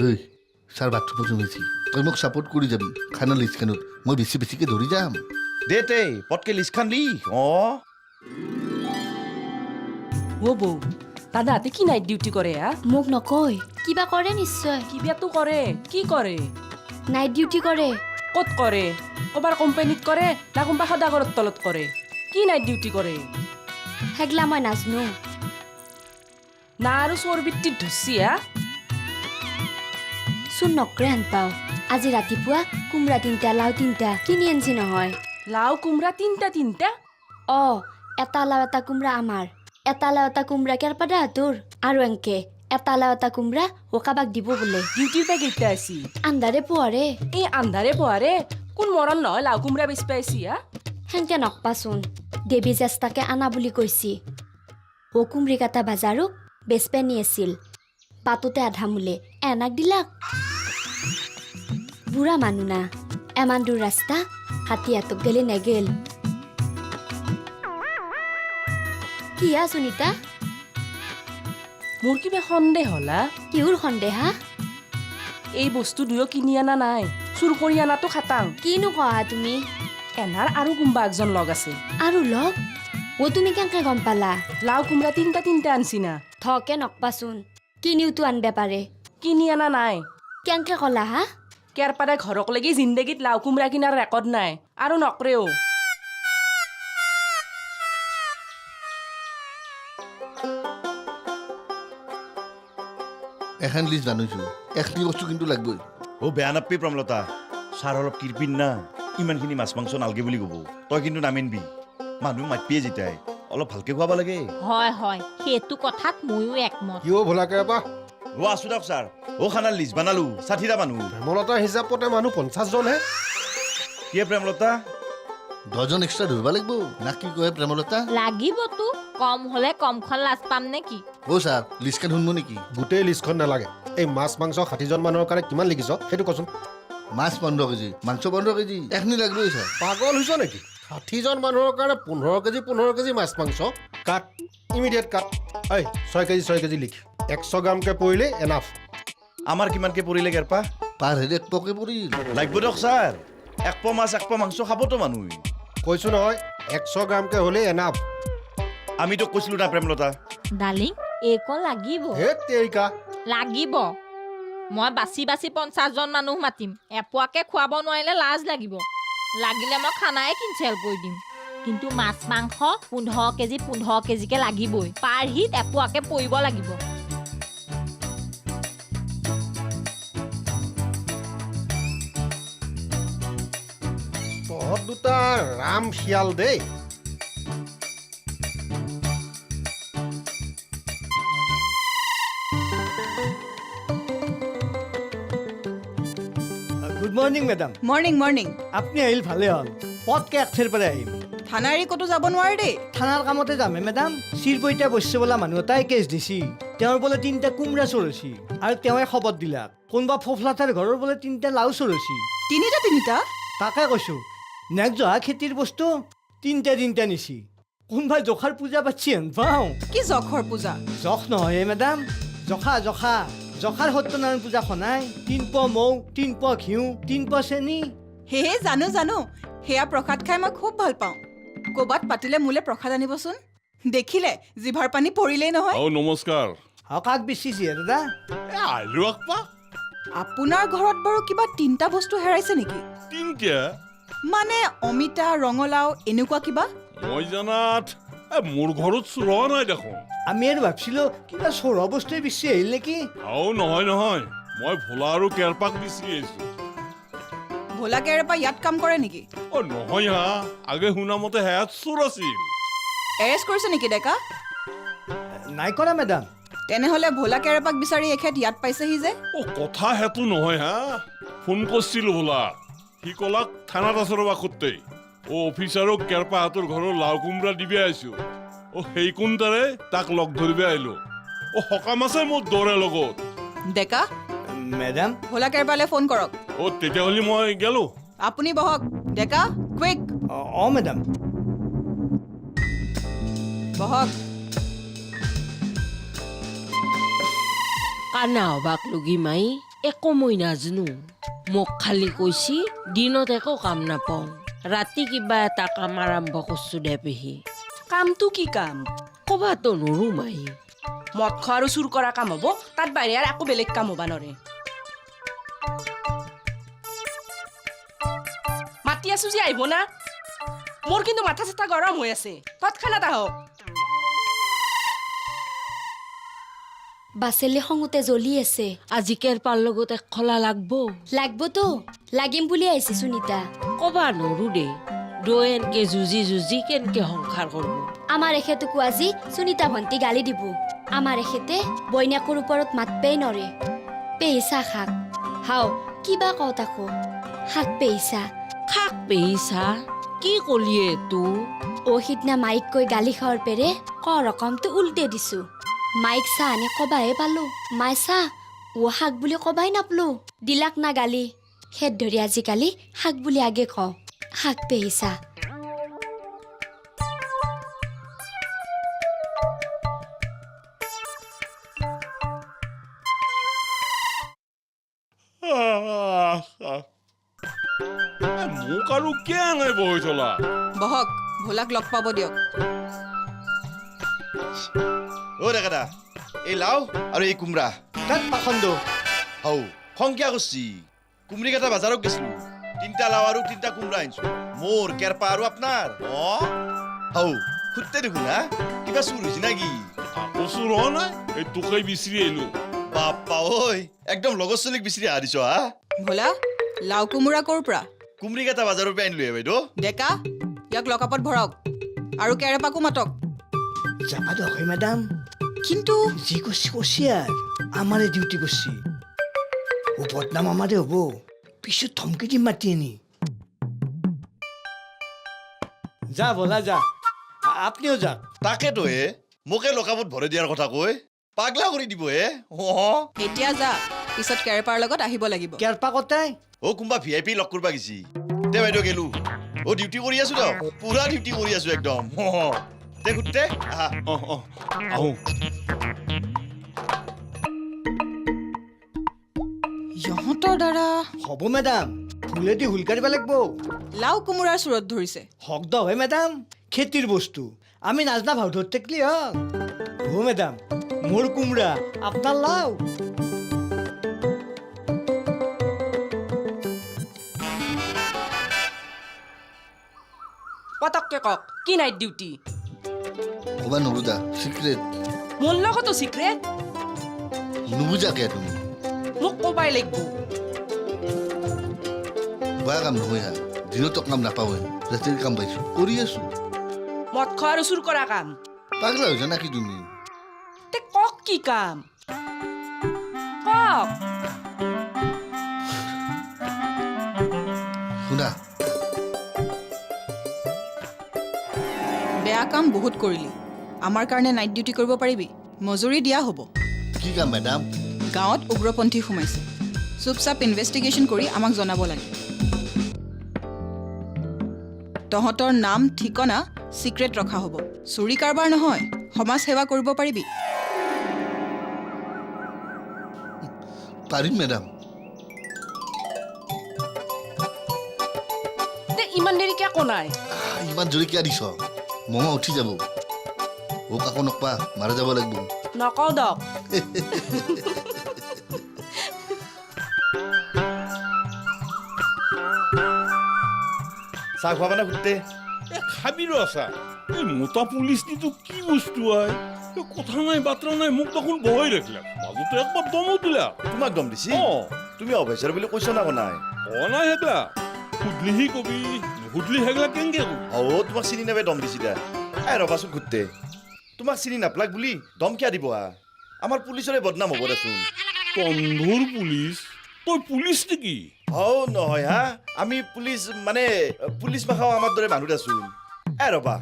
ঐ ছাৰ বাথৰুমত সোমাইছি তই মোক ছাপৰ্ট কৰি যাবি খানা লিষ্টখনত মই বেছি বেছিকৈ ধৰি যাম দে তে পটকে লিষ্টখন লি ও বৌ দাদাহঁতে কি নাইট ডিউটি কৰে হা মোক নকয় কিবা কৰে নিশ্চয় কিবাটো কৰে কি কৰে নাইট ডিউটি কৰে ক'ত কৰে ক'বাৰ কোম্পানীত কৰে না কোনোবা সদাগৰৰ তলত কৰে কি নাইট ডিউটি কৰে হেগলা মই নাজনো না আৰু চোৰ বৃত্তিত ধৰছি হা চোন নকৰে হেন পাওঁ আজি ৰাতিপুৱা কোমৰা 3টা লাও 3টা কিনি আনছি নহয় লাও কোমৰা তিনটা এটা লাও এটা কোমৰা আমাৰ এটা লাও এটা কোমৰা কেৰপাদা হাতৰ আৰু এনকে এটা লাও এটা কোমৰা কাবাক দিব বোলে ডিউটিৰ পৰা কেইটা আছি আন্ধাৰে পোহৰে এই আন্ধাৰে পোহাৰে কোন মৰণ নহয় লাও কোমৰা বেছি পাইছি হা সেনকে নকপাচোন দেৱী জ্যেষ্ঠাকে আনা বুলি কৈছি কোমৰি কাটা বাজাৰো বেচপে নি আছিল পাতোতে আধা মূলে এনাক দিলাক বুঢ়া মানুহ না এমান দূৰ ৰাস্তা হাতী হাতক গেলে নেগেল কি হা সুনিতা মোৰ কিবা সন্দেহ হলা কিহৰ সন্দেহা এই বস্তু দুয়ো কিনি আনা নাই চুৰ কৰি আনাটো খাটাং কিনো কহা তুমি এনাৰ আৰু কোনোবা একজন লগ আছে আৰু লগ তুমি কেনেকে গম পালা লাও কোমৰা তিনটা আনছি না থকে নকপাচোন কিনিওতো আনবে পাৰে কিনি আনা নাই কেনেকে কলা হা কেৰপাৰে ঘৰক লাগি জিন্দগীত লাও কোমৰা কিনাৰ ৰেকৰ্ড নাই আৰু নকৰেও এখন লিষ্ট জানিছোঁ এখনি বস্তু কিন্তু লাগবই বেয়া নাপবি প্ৰমলতা ছাৰ অলপ কিৰপিন না ইমানখিনি মাছ মাংস নালগে বুলি ক'ব তই কিন্তু নামিনবি মানুহ মাতপিয়ে যেতিয়াই অলপ ভালকে খুৱাব লাগে হয় হয় সেইটো কথাত ময়ো একমত কিয় ভোলাকে বা আছো দিয়ক ছাৰ খানাৰ লিষ্ট বনালো 60টা মানুহ প্ৰেমলতাৰ হিচাপতে মানুহ 50 জনহে কি প্ৰেমলতা ডজন এক্সট্ৰা ধৰিব লাগিব না কি কয় প্ৰেমলতা লাগিবতো কম হলে কমখন লাজ পাম নেকি ছাৰ লিষ্টখন শুনব নেকি গোটেই লিষ্টখন নালাগে এই মাছ মাংস 60 জন মানুহৰ কাৰণে কিমান লিখিছ সেইটো কচোন মাছ 15 কেজি মাংস 15 কেজি এখনি লাগবই ছাৰ পাগল হৈছ নেকি 60 জন মানুহৰ কাৰণে 15 কেজি মাছ মাংস কাট ইমিডিয়েট কাট 6 কেজি লিখ 100 গ্ৰামকে পৰিলে এনাফ আমাৰ কিমানকে পৰিলে কেৰপা পাৰ হেৰি এক পকে পৰিল লাগিব দিয়ক ছাৰ 1 পোৱা মাছ 1 পোৱা মাংস খাবতো মানুহ কৈছো নহয় 100 গ্ৰামকে হ'লে এনাফ আমি তোক কৈছিলো না প্ৰেমলতা ডালিং এইকণ লাগিব হে তেৰিকা লাগিব মই বাছি 50 জন মানুহ মাতিম এপোৱাকে খুৱাব নোৱাৰিলে লাজ লাগিব লাগিলে মই খানাই কেঞ্চেল কৰি দিম কিন্তু মাছ মাংস 15 কেজিকে লাগিবই পাৰ হিট এপোৱাকে পৰিব লাগিব তহঁত দুটা ৰাম শিয়াল দেই গুড মৰ্নিং মেডাম মৰ্নিং আপুনি আহিল ভালে হ'ল পটকে একঠেৰ পৰা আহিম থানা এৰি ক'তো যাব নোৱাৰে দেই থানাৰ কামতে যামে মেডাম চিৰপইতা বৈশ্য বোলা মানুহ এটাই কেছ দিছি তেওঁৰ বোলে 3টা কোমৰা চোৰছি আৰু তেওঁৱে খবৰ দিলাক কোনোবা ফফলাটাৰ ঘৰৰ বোলে 3টা লাও চোৰছি তিনিটা তাকে কৈছো নেক্সট জহা খেতিৰ বস্তু 3টা নিছি কোনোবাই জখাৰ পূজা পাতিছি হেন পাওঁ কি জখৰ পূজা জখ নহয় মেডাম জখাৰ সত্যনাৰায়ণ পূজা খনাই 3 পোৱা মৌ 3 পোৱা ঘিউ 3 পোৱা চেনি হে জানো সেয়া প্ৰসাদ খাই মই খুব ভাল পাওঁ ক'বাত পাতিলে মোলে প্ৰসাদ আনিবচোন দেখিলে জিভাৰ পানী পৰিলেই নহয় নমস্কাৰ কাক বেচিছে দাদা আপোনাৰ ঘৰত বাৰু কিবা 3টা বস্তু হেৰাইছে নেকি মানে অমিতা ৰঙলাও এনেকুৱা কিবা মই জানাত মোৰ ঘৰত চোৰা নাই দেখোন আমি আৰু ভাবছিলো কিবা চোৰা বস্তুৱে বেছি আহিল নেকি নহয় মই ভোলা আৰু কেৰপাক বিচাৰি আহিছো ভোলা কেৰেপা ইয়াত কাম কৰে নেকি নহয় হা আগে শুনা মতে হেয়াত চোৰ আছিল এৰেষ্ট কৰিছে নেকি ডেকা নাই কৰা মেডাম তেনেহ'লে ভোলা কেৰেপাক বিচাৰি এখেত ইয়াত পাইছেহি যে কথা হেতু নহয় হা ফোন কৰিছিলো ভোলা সি কলাক থানাত আছে ৰবা খুঁতেই অফিচাৰক কেৰপা হাতৰ ঘৰৰ লাও কোমৰা দিবি আহিছো সেই কোনটাৰে তাক লগ ধৰিব আহিলো সকাম আছে মোৰ দৰে লগত ডেকা মেডাম ভোলা কেৰেপালে ফোন কৰক তেতিয়াহ'লে মই গেলো আপুনি বহক ডেকা কুইক মেডাম বহক কানা হবাক লগি মাই একো মই নাজানো মোক খালি কৈছি দিনত একো কাম নাপাওঁ ৰাতি কিবা এটা কাম আৰম্ভ কৰছো দে পেহী কামটো কি কাম ক'বাতো নৰো মাই মদ খোৱা আৰু চুৰ কৰা কাম হ'ব তাত বাহিৰে আৰু একো বেলেগ কাম হ'ব নৰে মাতি আছো যে আহিব না মোৰ কিন্তু মাথা চাথা গৰম হৈ আছে তৎক্ষণাত আহক বাছেলি খঙতে জ্বলি আছে আজি কেৰপাৰ লগত এক খলা লাগবতো লাগিম বুলি আহিছে সুনীতা ক'বা নৰো দে দৈ এনকে যুঁজি কেনকে সংসাৰ কৰব আমাৰ এখেতকো আজি সুনীতা ভণ্টি গালি দিব আমাৰ এখেতে বইনাকৰ ওপৰত মাতপেই নৰে পেইচা খাক হাও কিবা কওঁ তাকো শাক পেইচা খাক পেহিছা কি কলিয়ে তো অ সিদিনা মাইক কৈ গালি খাৱাৰ পেৰে ক ৰকমটো উল্টে দিছো মাইক চাহ আনি কবাহে পালো মাই চাহ ও শাক বুলি কবাই নাপলো দিলাক না গালি খেত ধৰি আজিকালি শাক বুলি আগে কওঁ শাক পেহিছা মোক আৰু কিয় নাই বহি থলা বহক ভোলাক লগ পাব দিয়ক অ' ডেকাটা এই লাও আৰু এই কোমৰা তাত পাখন্দ হৌ খং কিয় কৰছি কুমৰিকেইটা বজাৰত গৈছিলো 3টা লাও আৰু 3টা কোমৰা আনিছো মোৰ কেৰপা আৰু আপোনাৰ হৌ খুঁটতে দেখোন হা কিবা চুৰ হৈছে নাকি আকৌ চুৰ হোৱা নাই এই তোকেই বিচাৰি আহিলো বাপ্পা ঐ একদম লগৰ চলিক বিচাৰি আহ দিছ হা ভোলা লাও কোমোৰা ক'ৰ পৰা কুমৰিকেইটা বজাৰৰ পৰা আনিলো বাইদেউ ডেকা ইয়াক লকাপত ভৰাওক আৰু কেৰেপাকো মাতক যাবা দক মেডাম কিন্তু যি করছি করছি আর আমারে ডিউটি করছি ও বদনাম আমারে হবো পিছু থমকে দি মাতি আনি যা বলা যা আপনিও যাক তাকেতো মোকে লকাপত ভৰাই দিয়াৰ কথা কৈ পাগলা কৰি দিব এতিয়া যা পিছত কেৰেপাৰ লগত আহিব লাগিব কেৰপা কটাই কোনোবা VIP লগ কৰিব গৈছি দে বাইদেউ গেলো ডিউটি কৰি আছো দিয়ক পুৰা ডিউটি কৰি আছো একদম দে খুঁটতে আহা আহো ইহঁতৰ দ্বাৰা হব মেডাম ফুলেদি হুল কাঢ়িব লাগিব লাও কোমোৰাৰ চুৰত ধৰিছে হক দ হয় মেডাম খেতিৰ বস্তু আমি নাজনা ভাও ধর থাকলি হক ও মেডাম মোর কুমড়া আপনার লাও পতককে কক কি নাইট ডিউটি ক'বা নৰো দা চিক্ৰেট মোৰ লগতো চিক্ৰেট নুবুজাকে তুমি মোক ক'বাই লাগিব বেয়া কাম নহয় হা দিনতো কাম নাপাওঁৱে ৰাতিৰ কাম পাইছো কৰি আছো মদ খোৱা আৰু চুৰ কৰা কাম পাগলা হৈছা নাকি তুমি তে কক কি কাম কক শুনা বেয়া কাম বহুত কৰিলি আমাৰ কাৰণে নাইট ডিউটি কৰিব পাৰিবি মজুৰি দিয়া হ'ব কি কাম মেডাম গাঁৱত উগ্ৰপন্থী সোমাইছে চুপচাপ ইনভেষ্টিগেশ্যন কৰি আমাক জনাব লাগে তহঁতৰ নাম ঠিকনা চিক্ৰেট ৰখা হ'ব চুৰি কাৰবাৰ নহয় সমাজ সেৱা কৰিব পাৰিবি পাৰিম মেডাম তে ইমান দেৰি কিয় কোনাই ইমান জোৰে কিয় দিছ মঙা উঠি যাব ও কাকো নকপা মাৰা যাব লাগিব নকওঁ দক চাহ খোৱা মানে খুঁটতে খাবি ৰ আছা এই মোটা পুলিচ নিতো কি বস্তু আই কথা নাই বাত্ৰা নাই মোক তখন বহাই ৰাখিলা মাজতে একবাৰ দমো দিলা তোমাক দম দিছি তুমি অফিচাৰ বুলি কৈছ না নাই নাই হেগলা সুধলিহি কবি নুসুধলি হেগলা কেংকে কবি তোমাক চিনি নাপাই দম দিছি দে ৰবাচোন খুঁটতে তোমাক চিনি নাপলাক বুলি দম কিয় দিব আমাৰ পুলিচৰে বদনাম হ'ব দেচোন কন্ধুৰ পুলিচ তই পুলিচ নেকি নহয় হা আমি পুলিচ মানে পুলিচ মাখাও আমাৰ দৰে মানুহ দেচোন ৰবা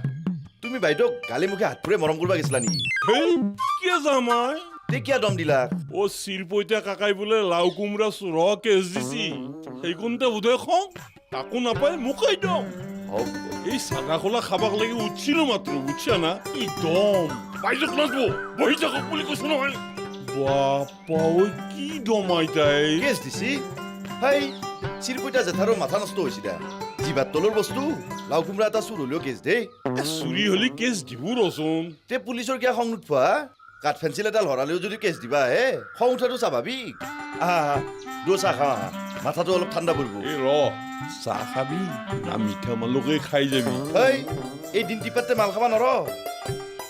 তুমি বাইদেউক গালি মুখে হাত ফুৰে মৰম কৰিব গৈছিলা নেকি হেই কিয় যাম মই তে কিয় দম দিলা চিৰপইতা কাকাই বোলে লাও কোমৰা চুৰ কেছ দিছি সেইকণতে বোধে খং তাকো নাপায় মোকেই দম এই চাদা খোলা খাবাক লাগি উঠিছিলো মাত্ৰ উঠিছা না কি দম বাইদেউক নাচব বহি থাকক বুলি কৈছো নহয় বাপা ঐ কি দমাই তাই কেছ দিছি হাই চিৰপইটা জেঠাৰৰ মাথা নষ্ট হৈছে দা জিভাত তলৰ বস্তু লাও কোমৰা এটা চুৰ হ'লেও কেছ দেই চুৰি হলি কেছ দিব ৰচোন তে পুলিচৰ কিয় খং নুঠোৱা কাঠ পেঞ্চিল এডাল হৰালেও যদি কেছ দিবা হে খং উঠাটো স্বাভাৱিক আহা আহা দৌ চাহ খাওঁ আহা মাথাটো অলপ ঠাণ্ডা পৰিব এই ৰ চাহ খাবি না মিঠা মালকে খাই যাবি হেই এই দিন টিপাতে মাল খাবা নৰ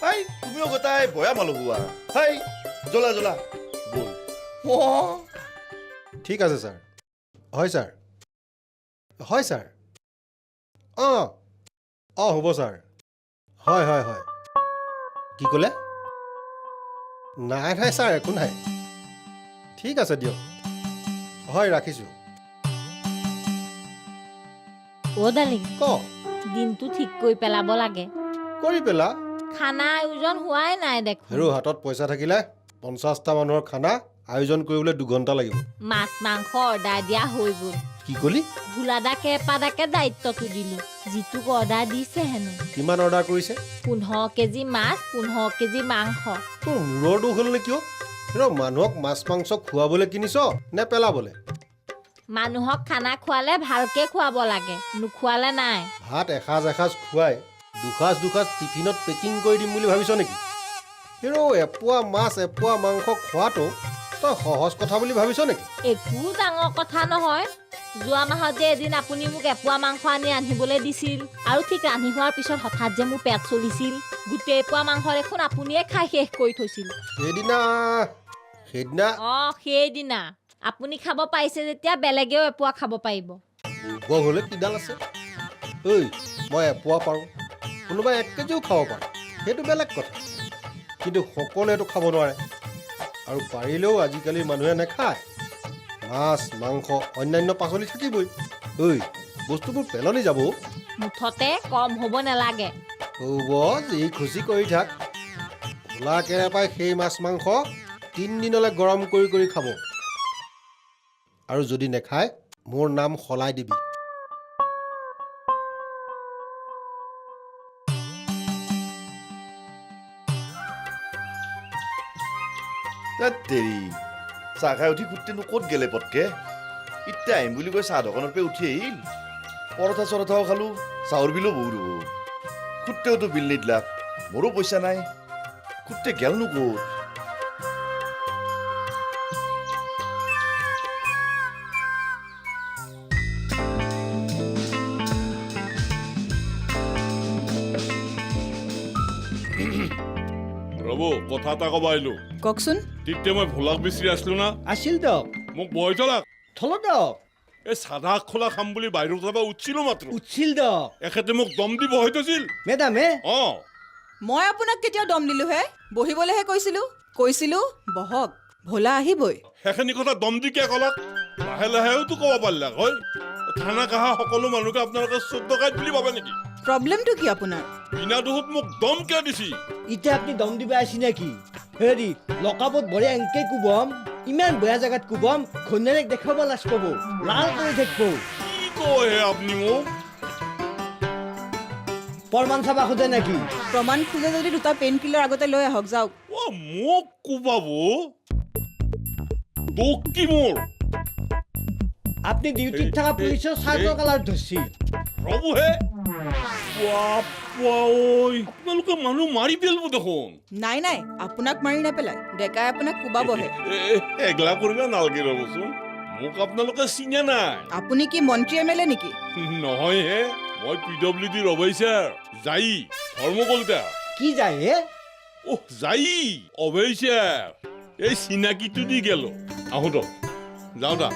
হাই তুমিও গোটাই বয়া মাল হোৱা হাই জ্বলা জ্বলা বল ঠিক আছে ছাৰ হয় ছাৰ হয় ছাৰ অঁ অঁ হ'ব ছাৰ হয় হয় হয় কি ক'লে নাই নাই ছাৰ একো নাই ঠিক আছে দিয়ক হয় ৰাখিছোঁ অ' ডাৰ্লিং ক দিনটো ঠিক কৰি পেলাব লাগে কৰি পেলা খানা আয়োজন হোৱাই নাই দেখোন হেৰু হাতত পইচা থাকিলে 50টা মানুহৰ খানা আয়োজন কৰিবলৈ 2 ঘণ্টা লাগিব মাছ মাংস অৰ্ডাৰ দিয়া হৈ গ'ল কি ক'লি ভোলাদাকে এপাদাকে দায়িত্বটো দিলোঁ যিটোক অৰ্ডাৰ দিছে হেনো কিমান অৰ্ডাৰ কৰিছে 15 কেজি মাছ 15 কেজি মাংস তোৰ মূৰৰ দুখ হ'ল নে কিয় হেৰ মানুহক মাছ মাংস খুৱাবলৈ কিনিছ নে পেলাবলৈ মানুহক খানা খোৱালে ভালকে খুৱাব লাগে নোখোৱালে নাই ভাত এসাঁজ খুৱাই দুসাঁজ টিফিনত পেকিং কৰি দিম বুলি ভাবিছ নেকি হেৰ এপোৱা মাছ এপোৱা মাংস খোৱাটো তই সহজ কথা বুলি ভাবিছ নেকি একো ডাঙৰ কথা নহয় যোৱা মাহত যে এদিন আপুনি মোক এপোৱা মাংস আনি ৰান্ধিবলৈ দিছিল আৰু ঠিক ৰান্ধি হোৱাৰ পিছত হঠাৎ যে মোৰ পেট চলিছিল গোটেই এপোৱা মাংস দেখোন আপুনিয়ে খাই শেষ কৰি থৈছিল সেইদিনা সেইদিনা আপুনি খাব পাৰিছে যেতিয়া বেলেগেও এপোৱা খাব পাৰিব বৰ হ'লে কিডাল আছে ঐ মই এপোৱা পাৰোঁ কোনোবাই 1 কেজিও খাব পাৰে সেইটো বেলেগ কথা কিন্তু সকলোৱেতো খাব নোৱাৰে আৰু পাৰিলেও আজিকালি মানুহে নাখায় মাছ মাংস অন্যান্য পাচলি থাকিবই ঐ বস্তুবোৰ পেলনি যাব মুঠতে কম হ'ব নালাগে হ'ব যি খুচি কৰি থাক ভোলা কেৰেপাই সেই মাছ মাংস 3 দিনলৈ গৰম কৰি খাব আৰু যদি নেখায় মোৰ নাম সলাই দিবি তেৰি চাহ খাই উঠি কুট্টেনো ক'ত গেলে পটকে এতিয়া আহিম বুলি কৈ চাহ দোকানৰ পৰা উঠি আহিল পৰঠা চৰঠাও খালোঁ চাহৰ বিলো বহু ৰ'ব কুট্টেওতো বিল নিদিলাক মোৰো পইচা নাই কুট্টে গেলনো ক'ত ৰ'ব কথা এটা ক'ব আহিলোঁ কওকচোন তেতিয়া মই ভোলাক বিচাৰি আছিলো না আছিল দক মোক বহাই থলাক থল দক এই চাধা খোলা খাম বুলি বাহিৰৰ পৰা উঠিছিলো মাত্ৰ উঠিছিল দক এখেতে মোক দম দি বহাই থৈছিল মেডামে অঁ মই আপোনাক কেতিয়াও দম দিলোঁ হে বহিবলৈহে কৈছিলোঁ বহক ভোলা আহিবই সেইখিনি কথা দম দি কিয় ক'লাক লাহে লাহেওতো ক'ব পাৰিলাক হয় খানা কাহা সকলো মানুহকে আপোনালোকে 14 কাইত বুলি ভাবে নেকি প্ৰব্লেমটো কি আপোনাৰ বিনা দোষত মোক দম কিয় দিছি এতিয়া আপুনি দম দিব আছি নেকি হেৰি লকাপত ভৰি এনকে কুবম ইমান বেয়া জেগাত কুবম ঘনেৰেক দেখাব লাজ পাব লাল কৰি থাকিব কি কয় হে আপুনি মোক প্ৰমাণ চাবা খোজে নেকি প্ৰমাণ খোজে যদি 2টা পেইন কিলাৰ আগতে লৈ আহক যাওক অ মোক কোবাব দোষ কি মোৰ আপুনি ডিউটিত থকা পুলিচৰ চাৰ্টৰ কালাৰ ধৰছি ৰ'ব হে আপোনালোকে মানুহ মাৰি পেলাব দেখোন নাই আপোনাক মাৰি নেপেলাই ডেকাই আপোনাক কোবাবহে এগলা কৰিব নালাগে ৰ'বচোন মোক আপোনালোকে চিনে নাই আপুনি কি মন্ত্ৰী MLA নেকি নহয় হে মই PWD অভয়চাৰ যাই ধৰ্মকলিতা কি যায় হে যাই অভয়চাৰ এই চিনাকিটো দি গেল আহো দক যাওঁ দা